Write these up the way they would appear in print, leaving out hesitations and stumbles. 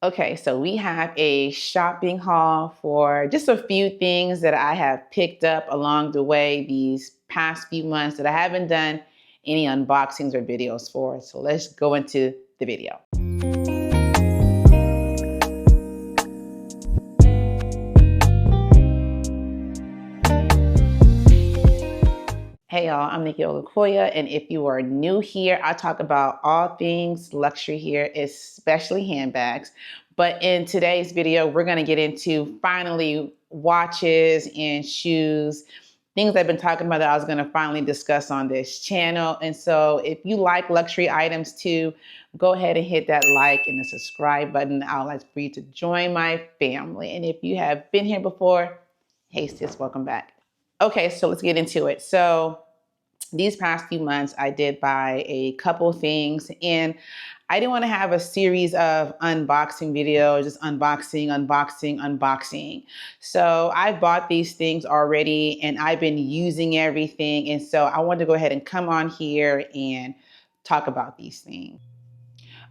Okay, so we have a shopping haul for just a few things that I have picked up along the way these past few months that I haven't done any unboxings or videos for. So let's go into the video. Hey y'all, I'm Nikki Olukoya, and if you are new here, I talk about all things luxury here, especially handbags. But in today's video, we're gonna get into finally watches and shoes, things I've been talking about that I was gonna finally discuss on this channel. And so if you like luxury items too, go ahead and hit that like and the subscribe button. I'd like for you to join my family. And if you have been here before, hey sis, welcome back. Okay, so let's get into it. So these past few months, I did buy a couple things, and I didn't want to have a series of unboxing videos, just unboxing. So I bought these things already, and I've been using everything. And so I wanted to go ahead and come on here and talk about these things.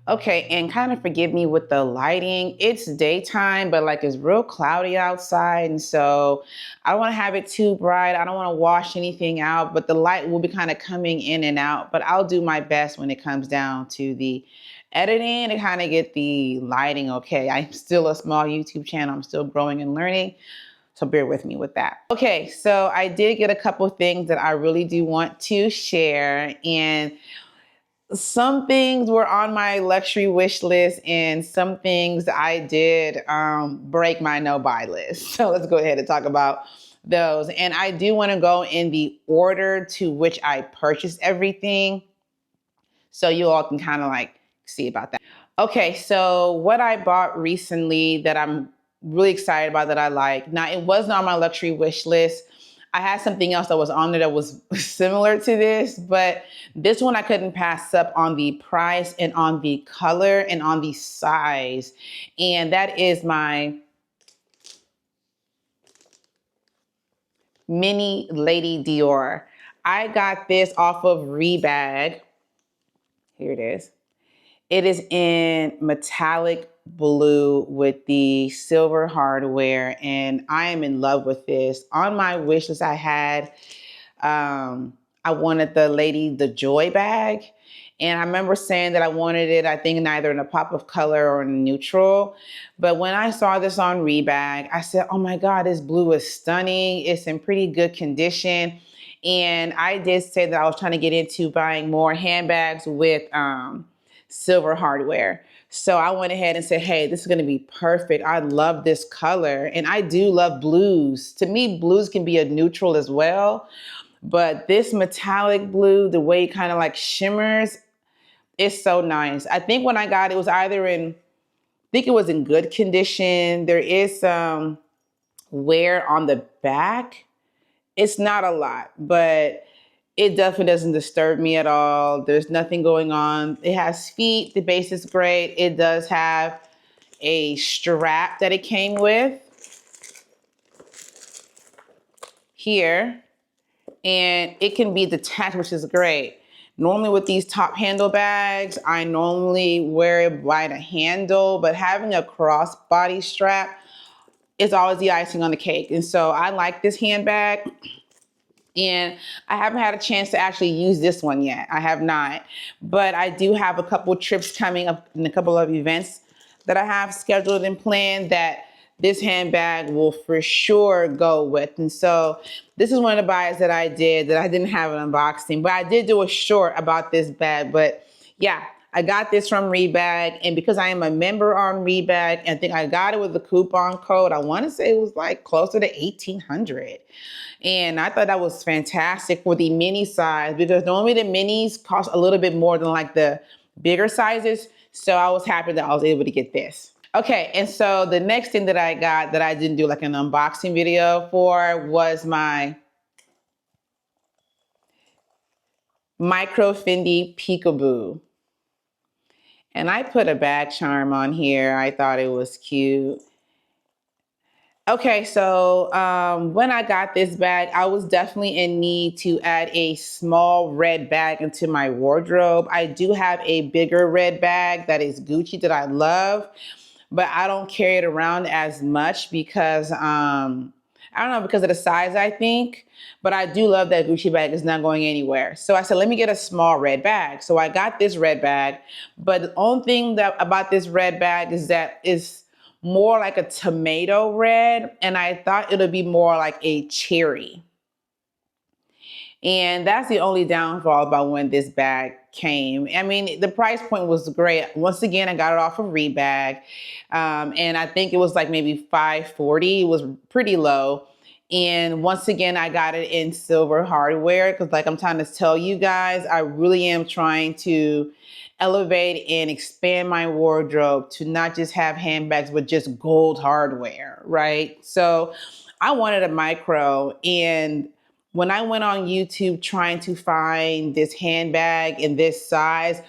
Okay, and kind of forgive me with the lighting. It's daytime, but like it's real cloudy outside. And so I don't want to have it too bright. I don't want to wash anything out, but the light will be kind of coming in and out. But I'll do my best when it comes down to the editing to kind of get the lighting okay. I'm still a small YouTube channel. I'm still growing and learning. So bear with me with that. Okay, so I did get a couple of things that I really do want to share. And some things were on my luxury wish list, and some things I did break my no-buy list. So let's go ahead and talk about those. And I do want to go in the order to which I purchased everything, so you all can kind of like see about that. Okay, so what I bought recently that I'm really excited about that I like. Now, it wasn't on my luxury wish list. I had something else that was on there that was similar to this, but this one I couldn't pass up on the price and on the color and on the size. And that is my mini Lady Dior. I got this off of Rebag. Here it is. It is in metallic blue with the silver hardware, and I am in love with this. On my wish list, I had, I wanted the Lady Dior bag, and I remember saying that I wanted it, I think, either in a pop of color or in neutral. But when I saw this on Rebag, I said, oh my God, this blue is stunning. It's in pretty good condition. And I did say that I was trying to get into buying more handbags with silver hardware. So I went ahead and said, hey, this is going to be perfect. I love this color. And I do love blues. To me, blues can be a neutral as well. But this metallic blue, the way it kind of like shimmers, is so nice. I think when I got it, it was either in, I think it was in good condition. There is some wear on the back. It's not a lot, but it definitely doesn't disturb me at all. There's nothing going on. It has feet. The base is great. It does have a strap that it came with here, and it can be detached, which is great. Normally with these top handle bags, I normally wear it by the handle, but having a crossbody strap is always the icing on the cake. And so I like this handbag. And I haven't had a chance to actually use this one yet. I have not. But I do have a couple trips coming up and a couple of events that I have scheduled and planned that this handbag will for sure go with. And so this is one of the buys that I did that I didn't have an unboxing, but I did do a short about this bag. But yeah, I got this from Rebag, and because I am a member on Rebag, I think I got it with the coupon code. I want to say it was like closer to $1,800. And I thought that was fantastic for the mini size, because normally the minis cost a little bit more than like the bigger sizes. So I was happy that I was able to get this. Okay, and so the next thing that I got that I didn't do like an unboxing video for was my micro Fendi Peekaboo. And I put a bag charm on here. I thought it was cute. Okay, so when I got this bag, I was definitely in need to add a small red bag into my wardrobe. I do have a bigger red bag that is Gucci that I love, but I don't carry it around as much because I don't know, because of the size, I think. But I do love that Gucci bag. Is not going anywhere. So I said, let me get a small red bag. So I got this red bag. But the only thing that about this red bag is that it's more like a tomato red. And I thought it would be more like a cherry. And that's the only downfall about when this bag came. I mean, the price point was great. Once again, I got it off of Rebag. And I think it was like maybe $540. It was pretty low. And once again, I got it in silver hardware because, like I'm trying to tell you guys, I really am trying to elevate and expand my wardrobe to not just have handbags, but just gold hardware, right? So I wanted a micro, and when I went on YouTube trying to find this handbag in this size,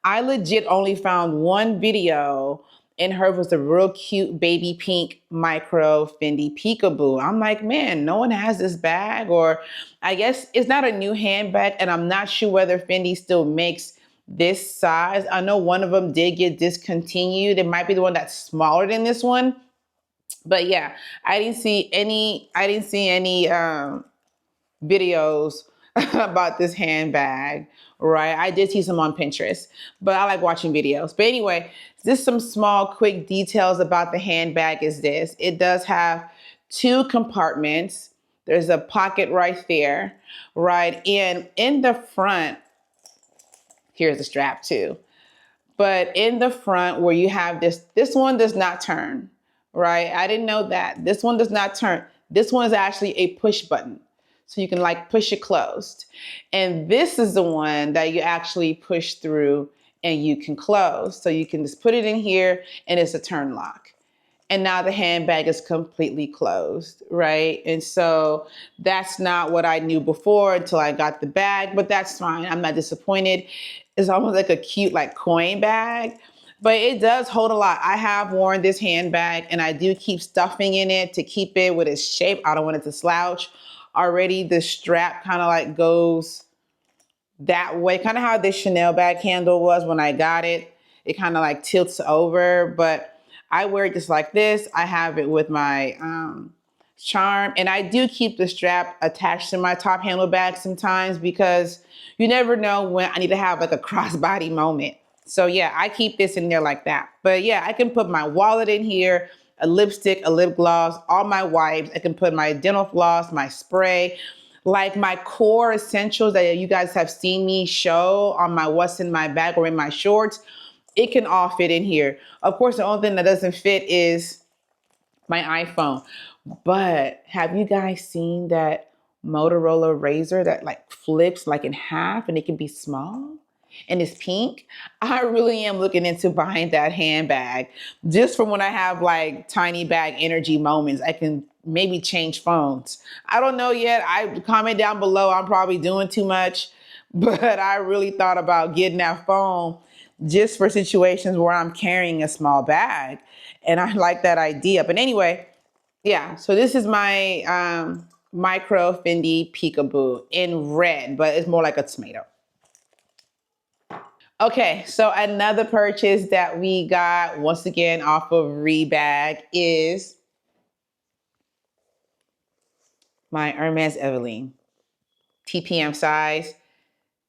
I legit only found one video, and hers was a real cute baby pink micro Fendi Peekaboo. I'm like, man, no one has this bag, or I guess it's not a new handbag, and I'm not sure whether Fendi still makes this size. I know one of them did get discontinued. It might be the one that's smaller than this one. But yeah, I didn't see any videos about this handbag, right? I did see some on Pinterest, but I like watching videos. But anyway, just some small, quick details about the handbag is this. It does have 2 compartments. There's a pocket right there, right? And in the front, here's the strap too. But in the front where you have this one does not turn, right? I didn't know that. This one does not turn. This one is actually a push button. So you can like push it closed. And this is the one that you actually push through and you can close. So you can just put it in here and it's a turn lock. And now the handbag is completely closed, right? And so that's not what I knew before until I got the bag, but that's fine. I'm not disappointed. It's almost like a cute like coin bag, but it does hold a lot. I have worn this handbag and I do keep stuffing in it to keep it with its shape. I don't want it to slouch. Already the strap kind of like goes that way, kind of how this Chanel bag handle was when I got it. It kind of like tilts over, but I wear it just like this. I have it with my charm, and I do keep the strap attached to my top handle bag sometimes because you never know when I need to have like a crossbody moment. So yeah, I keep this in there like that. But yeah, I can put my wallet in here, a lipstick, a lip gloss, all my wipes. I can put my dental floss, my spray, like my core essentials that you guys have seen me show on my what's in my bag or in my shorts. It can all fit in here. Of course, the only thing that doesn't fit is my iPhone. But have you guys seen that Motorola Razr that like flips like in half and it can be small? And it's pink. I really am looking into buying that handbag just from when I have like tiny bag energy moments. I can maybe change phones. I don't know yet. I comment down below. I'm probably doing too much, but I really thought about getting that phone just for situations where I'm carrying a small bag. And I like that idea. But anyway, yeah, so this is my micro Fendi Peekaboo in red, but it's more like a tomato. Okay, so another purchase that we got once again off of Rebag is my Hermes Evelyne TPM size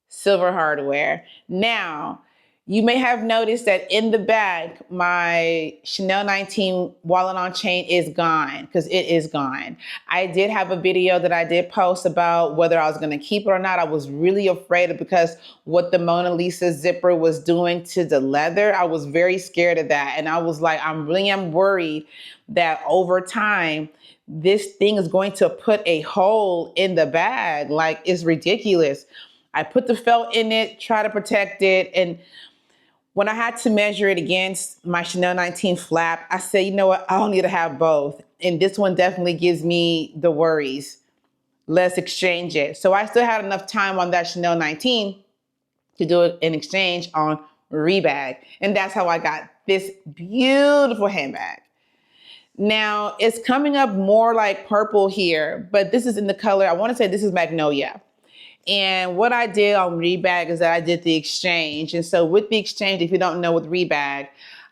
silver hardware. Now, you may have noticed that in the bag, my Chanel 19 wallet on chain is gone because it is gone. I did have a video that I did post about whether I was going to keep it or not. I was really afraid of because what the Mona Lisa zipper was doing to the leather. I was very scared of that. And I was like, I really am worried that over time, this thing is going to put a hole in the bag. Like, it's ridiculous. I put the felt in it, try to protect it. And when I had to measure it against my Chanel 19 flap, I said, you know what? I don't need to have both. And this one definitely gives me the worries. Let's exchange it. So I still had enough time on that Chanel 19 to do an exchange on Rebag. And that's how I got this beautiful handbag. Now it's coming up more like purple here, but this is in the color, I want to say this is Magnolia. And what I did on Rebag is that I did the exchange. And so with the exchange, if you don't know with Rebag,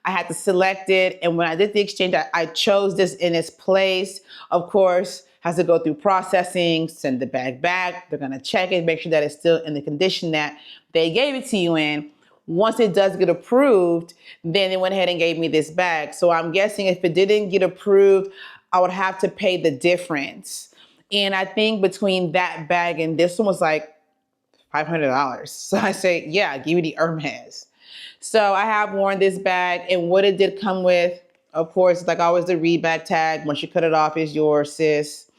I had to select it. And when I did the exchange, I chose this in its place. Of course, has to go through processing, send the bag back. They're gonna check it, make sure that it's still in the condition that they gave it to you in. Once it does get approved, then they went ahead and gave me this bag. So I'm guessing if it didn't get approved, I would have to pay the difference. And I think between that bag and this one was like $500. So I say, yeah, give me the Hermes. So I have worn this bag, and what it did come with, of course, like always, the rebag tag. Once you cut it off, is yours, sis.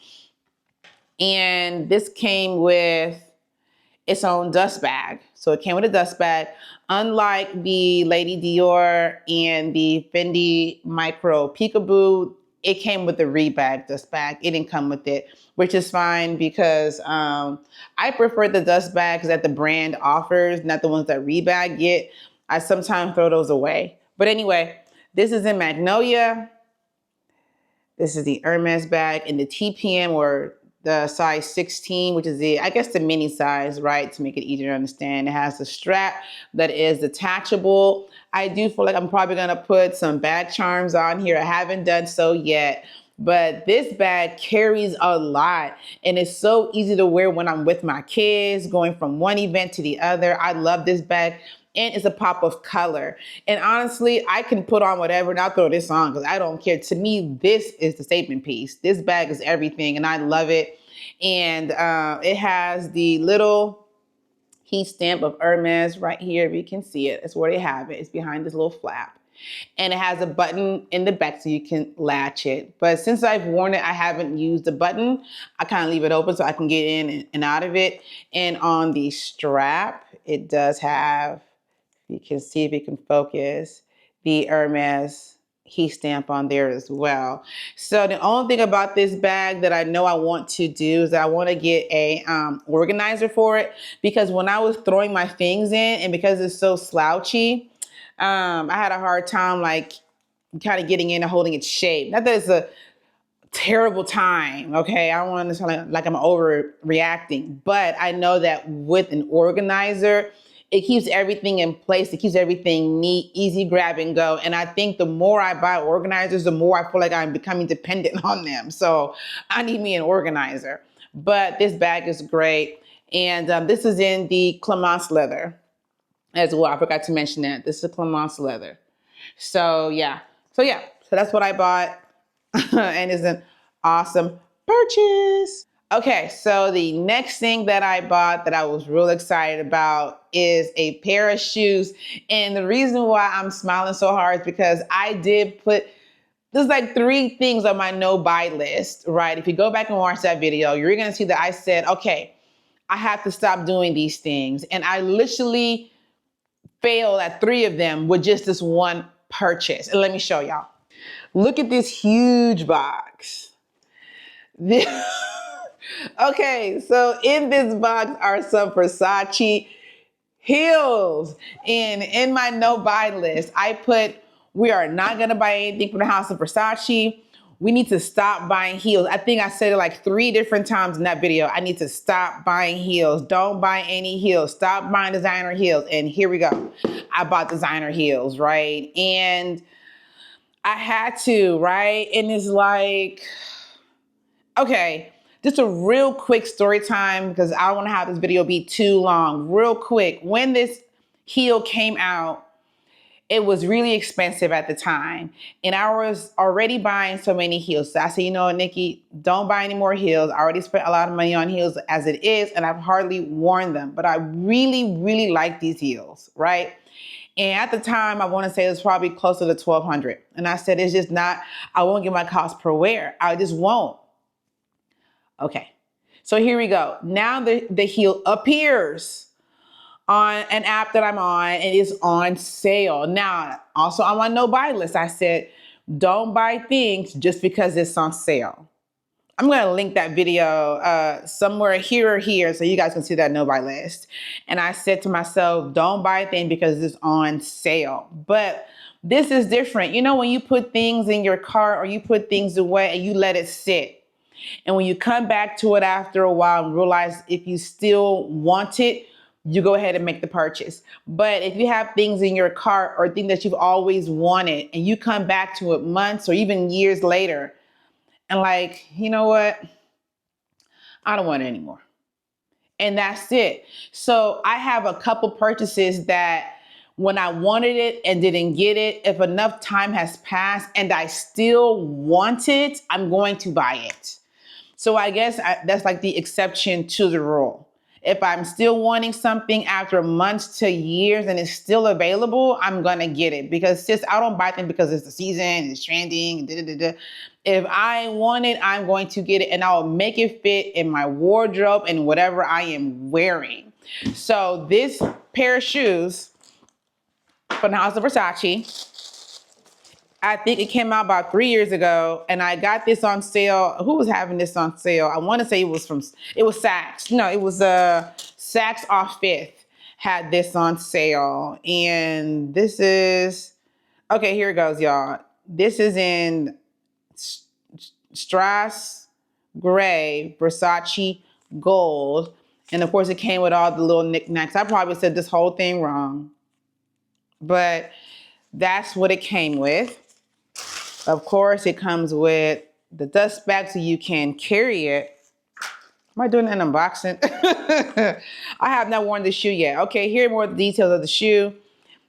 And this came with its own dust bag. So it came with a dust bag. Unlike the Lady Dior and the Fendi Micro Peekaboo, it came with the rebag dust bag. It didn't come with it, which is fine because I prefer the dust bags that the brand offers, not the ones that rebag get. I sometimes throw those away. But anyway, this is in Magnolia. This is the Hermes bag in the TPM, or the size 16, which is I guess the mini size, right? To make it easier to understand. It has a strap that is detachable. I do feel like I'm probably gonna put some bag charms on here. I haven't done so yet, but this bag carries a lot, and it's so easy to wear when I'm with my kids, going from one event to the other. I love this bag. And it's a pop of color. And honestly, I can put on whatever and I'll throw this on because I don't care. To me, this is the statement piece. This bag is everything and I love it. And it has the little heat stamp of Hermes right here. If you can see it, that's where they have it. It's behind this little flap. And it has a button in the back so you can latch it. But since I've worn it, I haven't used the button. I kind of leave it open so I can get in and out of it. And on the strap, it does have, you can see if you can focus, the Hermes heat stamp on there as well. So the only thing about this bag that I know I want to do is that I want to get a organizer for it, because when I was throwing my things in, and because it's so slouchy, I had a hard time like kind of getting in and holding its shape. Not that it's a terrible time, okay? I don't want to sound like I'm overreacting, but I know that with an organizer, it keeps everything in place. It keeps everything neat, easy grab and go. And I think the more I buy organizers, the more I feel like I'm becoming dependent on them. So I need me an organizer. But this bag is great. And this is in the Clemence leather as well. I forgot to mention that. This is Clemence leather. So yeah. So that's what I bought. And it's an awesome purchase. Okay, so the next thing that I bought that I was real excited about is a pair of shoes. And the reason why I'm smiling so hard is because I did put, there's like 3 things on my no buy list, right? If you go back and watch that video, you're gonna see that I said, okay, I have to stop doing these things. And I literally failed at 3 of them with just this one purchase. And let me show y'all. Look at this huge box. Okay, so in this box are some Versace heels. And in my no buy list, I put, we are not gonna buy anything from the house of Versace. We need to stop buying heels. I think I said it like 3 different times in that video. I need to stop buying heels. Don't buy any heels. Stop buying designer heels. And here we go. I bought designer heels, right? And I had to, right? And it's like, okay, just a real quick story time because I don't want to have this video be too long. Real quick, when this heel came out, it was really expensive at the time. And I was already buying so many heels. So I said, you know what, Nikki, don't buy any more heels. I already spent a lot of money on heels as it is, and I've hardly worn them. But I really, really like these heels, right? And at the time, I want to say it was probably closer to $1,200. And I said, it's just not, I won't get my cost per wear. I just won't. Okay, so here we go. Now the heel appears on an app that I'm on, and it's on sale. Now, also on my no buy list, I said, don't buy things just because it's on sale. I'm gonna link that video somewhere here or here so you guys can see that no buy list. And I said to myself, don't buy a thing because it's on sale. But this is different. You know, when you put things in your cart or you put things away and you let it sit, and when you come back to it after a while and realize if you still want it, you go ahead and make the purchase. But if you have things in your cart or things that you've always wanted and you come back to it months or even years later and like, you know what? I don't want it anymore. And that's it. So I have a couple purchases that when I wanted it and didn't get it, if enough time has passed and I still want it, I'm going to buy it. So I guess that's like the exception to the rule. If I'm still wanting something after months to years and it's still available, I'm gonna get it because sis, I don't buy things because it's the season, it's trending, da, da, da, da. If I want it, I'm going to get it and I'll make it fit in my wardrobe and whatever I am wearing. So this pair of shoes from the House of Versace, I think it came out about 3 years ago, and I got this on sale. Who was having this on sale? I want to say it was Saks. No, it was Saks off Fifth had this on sale, and this is okay. Here it goes, y'all. This is in Strass Gray, Versace Gold, and of course it came with all the little knickknacks. I probably said this whole thing wrong, but that's what it came with. Of course, it comes with the dust bag so you can carry it. Am I doing an unboxing? I have not worn the shoe yet. Okay, here are more details of the shoe.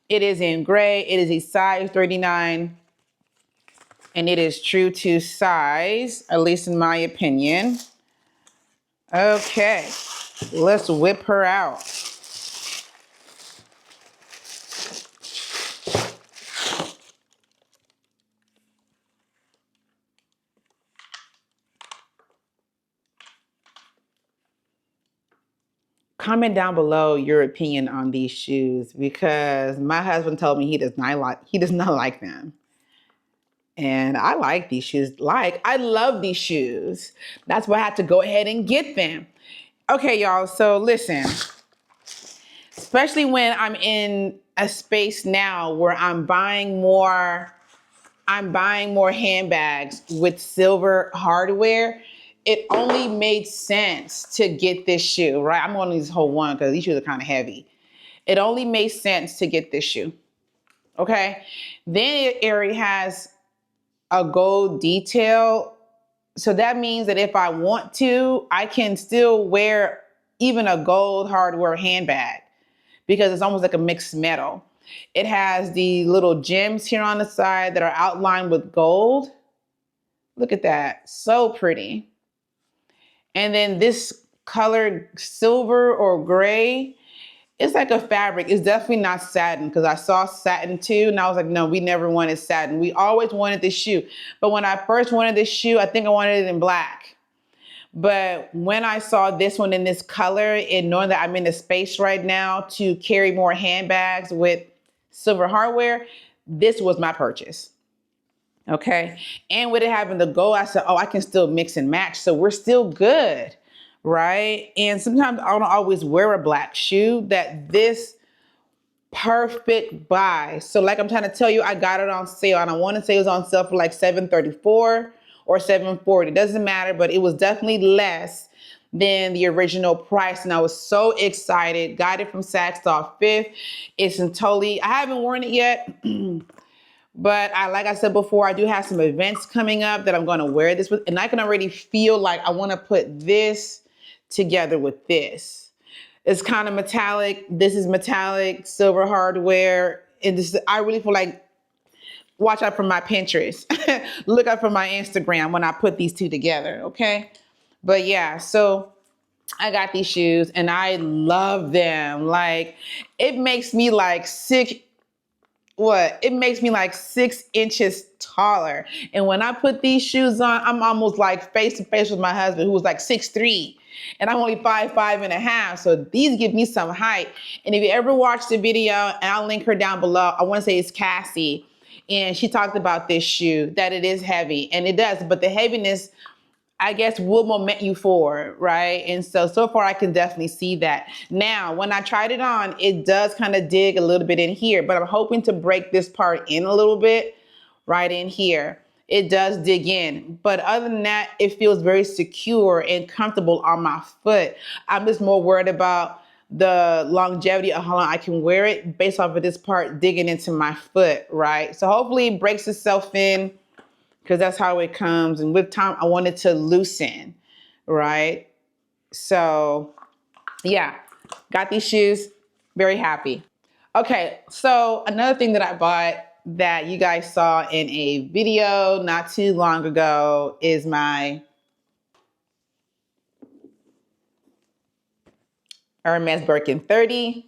It is in gray. It is a size 39. And it is true to size, at least in my opinion. Okay, let's whip her out. Comment down below your opinion on these shoes because my husband told me he does not like them. And I like these shoes. I love these shoes. That's why I had to go ahead and get them. Okay, y'all. So listen, especially when I'm in a space now where I'm buying more handbags with silver hardware. It only made sense to get this shoe, right? I'm gonna use this whole one because these shoes are kind of heavy. It only made sense to get this shoe. Okay. Then it already has a gold detail. So that means that if I want to, I can still wear even a gold hardware handbag because it's almost like a mixed metal. It has the little gems here on the side that are outlined with gold. Look at that. So pretty. And then this color, silver or gray, it's like a fabric. It's definitely not satin because I saw satin too. And I was like, no, we never wanted satin. We always wanted this shoe. But when I first wanted this shoe, I think I wanted it in black. But when I saw this one in this color and knowing that I'm in a space right now to carry more handbags with silver hardware, this was my purchase. Okay. And with it having the gold, I said, oh, I can still mix and match. So we're still good. Right. And sometimes I don't always wear a black shoe. This perfect buy. So like I'm trying to tell you, I got it on sale and I want to say it was on sale for like $734 or $740. It doesn't matter, but it was definitely less than the original price. And I was so excited. Got it from Saks off Fifth. It's I haven't worn it yet. But like I said before, I do have some events coming up that I'm going to wear this with. And I can already feel like I want to put this together with this. It's kind of metallic. This is metallic, silver hardware. And I really feel like, watch out for my Pinterest. Look out for my Instagram when I put these two together, okay? But yeah, so I got these shoes and I love them. Like, it makes me like it makes me like 6 inches taller. And when I put these shoes on, I'm almost like face to face with my husband who was like 6'3". And I'm only 5'5.5". So these give me some height. And if you ever watch the video, and I'll link her down below, I want to say it's Cassie. And she talked about this shoe, that it is heavy. And it does, but the heaviness, I guess, will moment you forward, right? And so far I can definitely see that. Now, when I tried it on, it does kind of dig a little bit in here, but I'm hoping to break this part in a little bit right in here. It does dig in, but other than that, it feels very secure and comfortable on my foot. I'm just more worried about the longevity of how long I can wear it based off of this part digging into my foot, right? So hopefully it breaks itself in, because that's how it comes. And with time, I want it to loosen, right? So yeah, got these shoes, very happy. Okay, so another thing that I bought that you guys saw in a video not too long ago is my Hermes Birkin 30,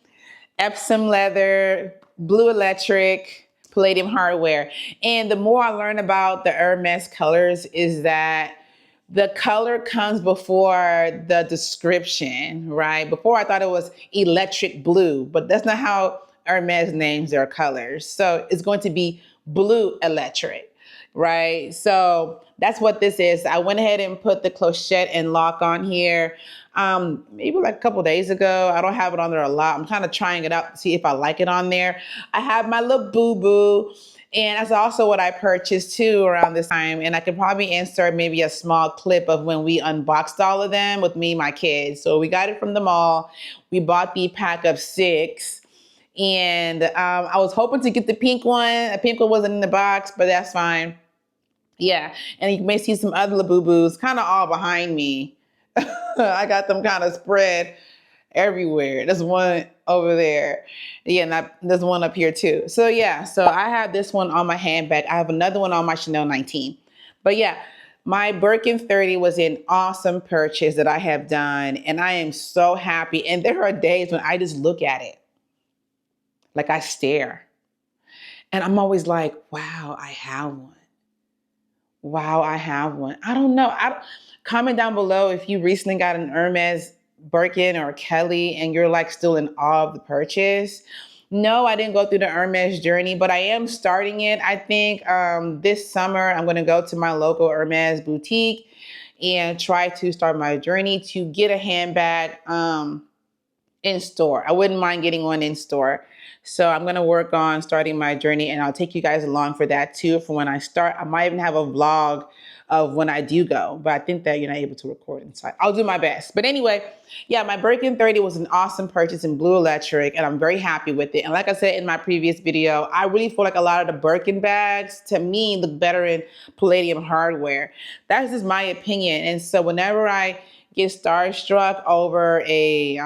Epsom leather, blue electric, palladium hardware. And the more I learn about the Hermes colors is that the color comes before the description, right? Before I thought it was electric blue, but that's not how Hermes names their colors. So it's going to be blue electric, right? So that's what this is. I went ahead and put the clochette and lock on here maybe like a couple days ago. I don't have it on there a lot. I'm kind of trying it out to see if I like it on there. I have my little boo-boo. And that's also what I purchased too around this time. And I could probably insert maybe a small clip of when we unboxed all of them with me and my kids. So we got it from the mall. We bought the pack of 6. And I was hoping to get the pink one. The pink one wasn't in the box, but that's fine. Yeah. And you may see some other boo-boos kind of all behind me. I got them kind of spread everywhere. There's one over there. Yeah, and there's one up here too. So yeah, so I have this one on my handbag. I have another one on my Chanel 19. But yeah, my Birkin 30 was an awesome purchase that I have done. And I am so happy. And there are days when I just look at it. Like I stare. And I'm always like, wow, I have one. Wow, I have one. I don't know. Comment down below if you recently got an Hermes Birkin or Kelly and you're like still in awe of the purchase. No, I didn't go through the Hermes journey, but I am starting it. I think this summer I'm going to go to my local Hermes boutique and try to start my journey to get a handbag in store. I wouldn't mind getting one in store. So I'm going to work on starting my journey, and I'll take you guys along for that too. For when I start, I might even have a vlog of when I do go, but I think that you're not able to record inside. I'll do my best. But anyway, yeah, my Birkin 30 was an awesome purchase in blue electric, and I'm very happy with it. And like I said in my previous video, I really feel like a lot of the Birkin bags, to me, look better in palladium hardware. That's just my opinion. And so whenever I get starstruck over a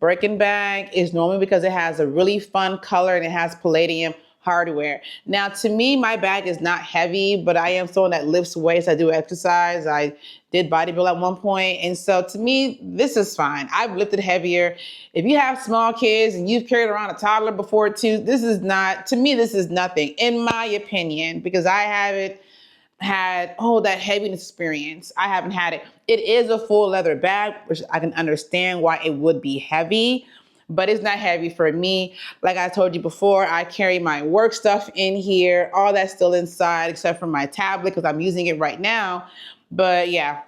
Birkin bag, is normally because it has a really fun color and it has palladium hardware. Now, to me, my bag is not heavy, but I am someone that lifts weights. I do exercise. I did bodybuild at one point. And so to me, this is fine. I've lifted heavier. If you have small kids and you've carried around a toddler before too, this is not, to me, this is nothing, in my opinion, because I haven't had, that heaviness experience. I haven't had it. It is a full leather bag, which I can understand why it would be heavy, but it's not heavy for me. Like I told you before, I carry my work stuff in here. All that's still inside except for my tablet because I'm using it right now. But yeah,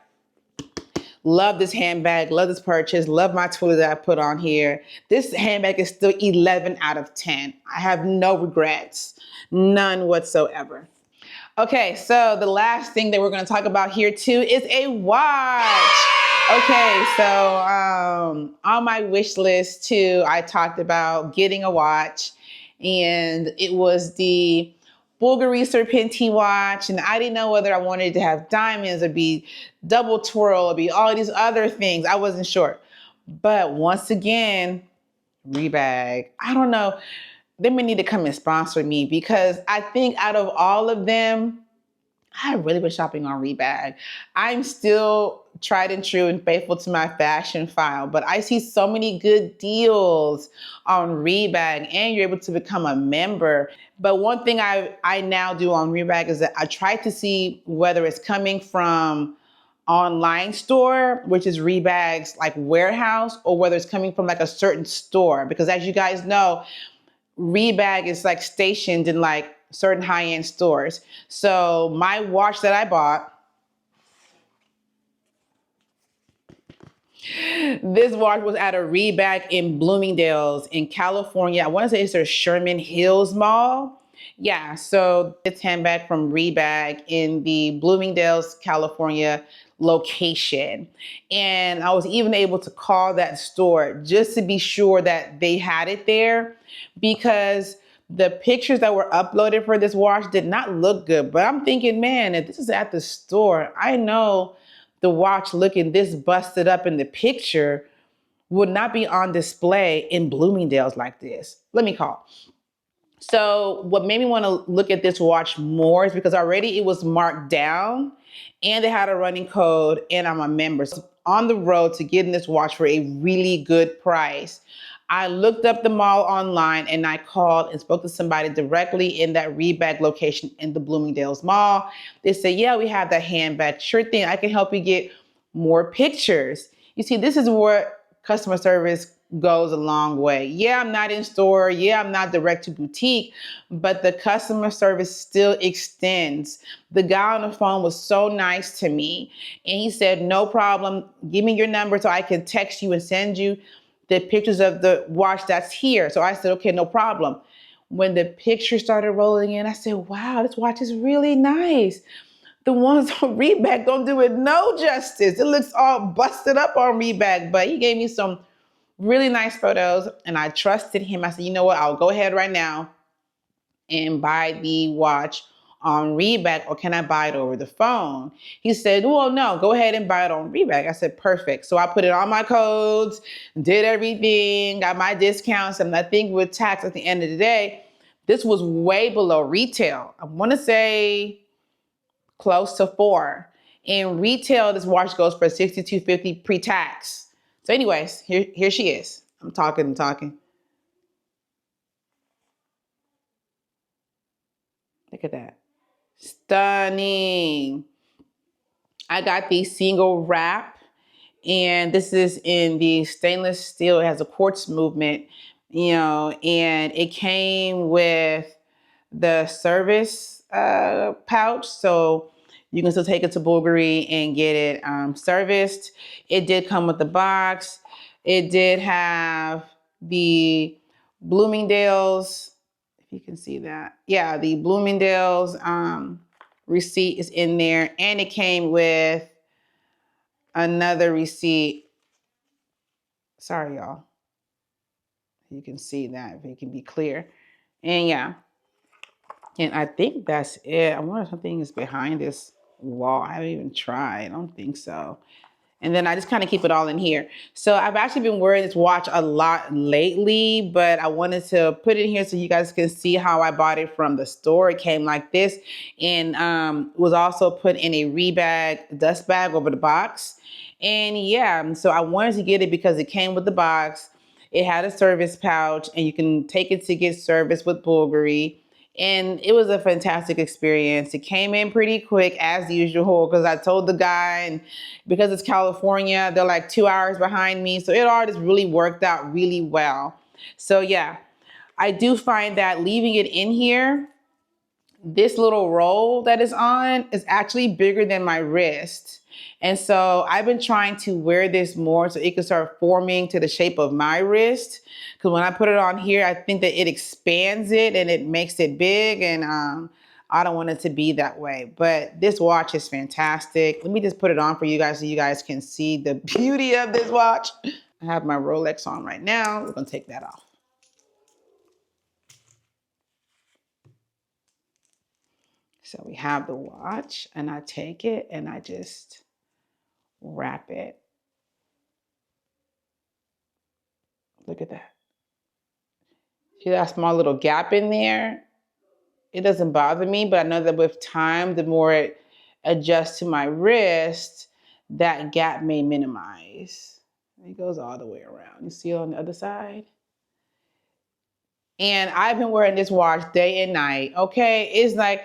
love this handbag, love this purchase, love my tool that I put on here. This handbag is still 11 out of 10. I have no regrets, none whatsoever. Okay, so the last thing that we're going to talk about here too is a watch. Okay, so on my wish list too, I talked about getting a watch, and it was the Bulgari Serpenti watch, and I didn't know whether I wanted to have diamonds or be double twirl or be all these other things. I wasn't sure. But once again, Rebag. I don't know. They may need to come and sponsor me, because I think out of all of them, I've really been shopping on Rebag. I'm still tried and true and faithful to my fashion file, but I see so many good deals on Rebag, and you're able to become a member. But one thing I now do on Rebag is that I try to see whether it's coming from online store, which is Rebag's like warehouse, or whether it's coming from like a certain store. Because as you guys know, Rebag is like stationed in like certain high-end stores. So my watch that I bought, this watch was at a Rebag in Bloomingdale's in California. I want to say it's their Sherman Hills Mall. Yeah, so it's handbag from Rebag in the Bloomingdale's, California location. And I was even able to call that store just to be sure that they had it there, because the pictures that were uploaded for this watch did not look good. But I'm thinking, man, if this is at the store, I know the watch looking this busted up in the picture would not be on display in Bloomingdale's like this. Let me call. So what made me want to look at this watch more is because already it was marked down and they had a running code and I'm a member. So on the road to getting this watch for a really good price. I looked up the mall online and I called and spoke to somebody directly in that Rebag location in the Bloomingdale's mall. They said, yeah, we have that handbag. Sure thing, I can help you get more pictures. You see, this is where customer service goes a long way. Yeah, I'm not in store. Yeah, I'm not direct to boutique, but the customer service still extends. The guy on the phone was so nice to me. And he said, no problem. Give me your number so I can text you and send you the pictures of the watch that's here. So I said, okay, no problem. When the pictures started rolling in, I said, wow, this watch is really nice. The ones on Rebag don't do it no justice. It looks all busted up on Rebag, but he gave me some really nice photos and I trusted him. I said, you know what? I'll go ahead right now and buy the watch on Rebag, or can I buy it over the phone? He said, well, no, go ahead and buy it on Rebag. I said, perfect. So I put it on my codes, did everything, got my discounts. And I think with tax at the end of the day, this was way below retail. I want to say close to 4. In retail, this watch goes for $62.50 pre-tax. So anyways, here she is. I'm talking. Look at that. Stunning. I got the single wrap, and this is in the stainless steel. It has a quartz movement, and it came with the service pouch. So you can still take it to Bulgari and get it serviced. It did come with the box. It did have the Bloomingdale's, if you can see that. Yeah, the Bloomingdale's receipt is in there. And it came with another receipt. Sorry, y'all. You can see that if it can be clear. And yeah. And I think that's it. I wonder if something is behind this wall. I haven't even tried. I don't think so. And then I just kind of keep it all in here. So I've actually been wearing this watch a lot lately, but I wanted to put it in here so you guys can see how I bought it from the store. It came like this and was also put in a Rebag dust bag over the box. And yeah, so I wanted to get it because it came with the box. It had a service pouch and you can take it to get service with Bulgari. And it was a fantastic experience. It came in pretty quick as usual because I told the guy, and because it's California, they're like 2 hours behind me. So it all just really worked out really well. So yeah, I do find that leaving it in here, this little roll that is on is actually bigger than my wrist. And so I've been trying to wear this more so it can start forming to the shape of my wrist. Because when I put it on here, I think that it expands it and it makes it big. And I don't want it to be that way. But this watch is fantastic. Let me just put it on for you guys so you guys can see the beauty of this watch. I have my Rolex on right now. We're going to take that off. So we have the watch and I take it and I just wrap it. Look at that. See that small little gap in there? It doesn't bother me, but I know that with time, the more it adjusts to my wrist, that gap may minimize. It goes all the way around. You see it on the other side? And I've been wearing this watch day and night, okay? It's like,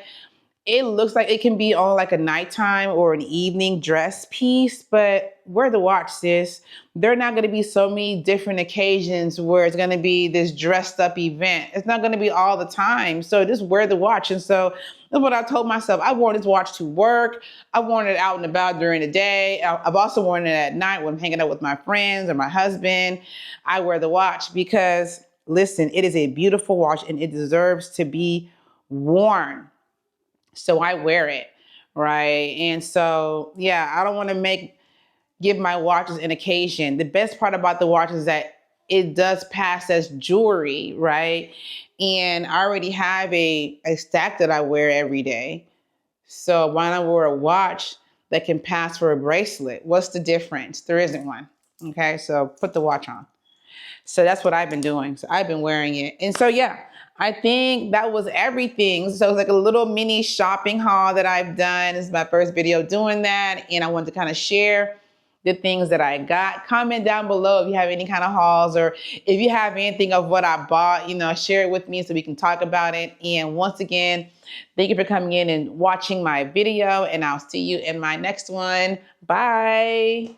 it looks like it can be on like a nighttime or an evening dress piece, but wear the watch, sis. There are not going to be so many different occasions where it's going to be this dressed up event. It's not going to be all the time. So just wear the watch. And so that's what I told myself. I wore this watch to work. I worn it out and about during the day. I've also worn it at night when I'm hanging out with my friends or my husband. I wear the watch because, listen, it is a beautiful watch and it deserves to be worn. So I wear it, right? And so, yeah, I don't want to give my watches an occasion. The best part about the watch is that it does pass as jewelry, right? And I already have a stack that I wear every day. So why not wear a watch that can pass for a bracelet? What's the difference? There isn't one. Okay, so put the watch on. So that's what I've been doing. So I've been wearing it. And so, yeah, I think that was everything. So it's like a little mini shopping haul that I've done. This is my first video doing that. And I wanted to kind of share the things that I got. Comment down below if you have any kind of hauls, or if you have anything of what I bought, share it with me so we can talk about it. And once again, thank you for coming in and watching my video, and I'll see you in my next one. Bye.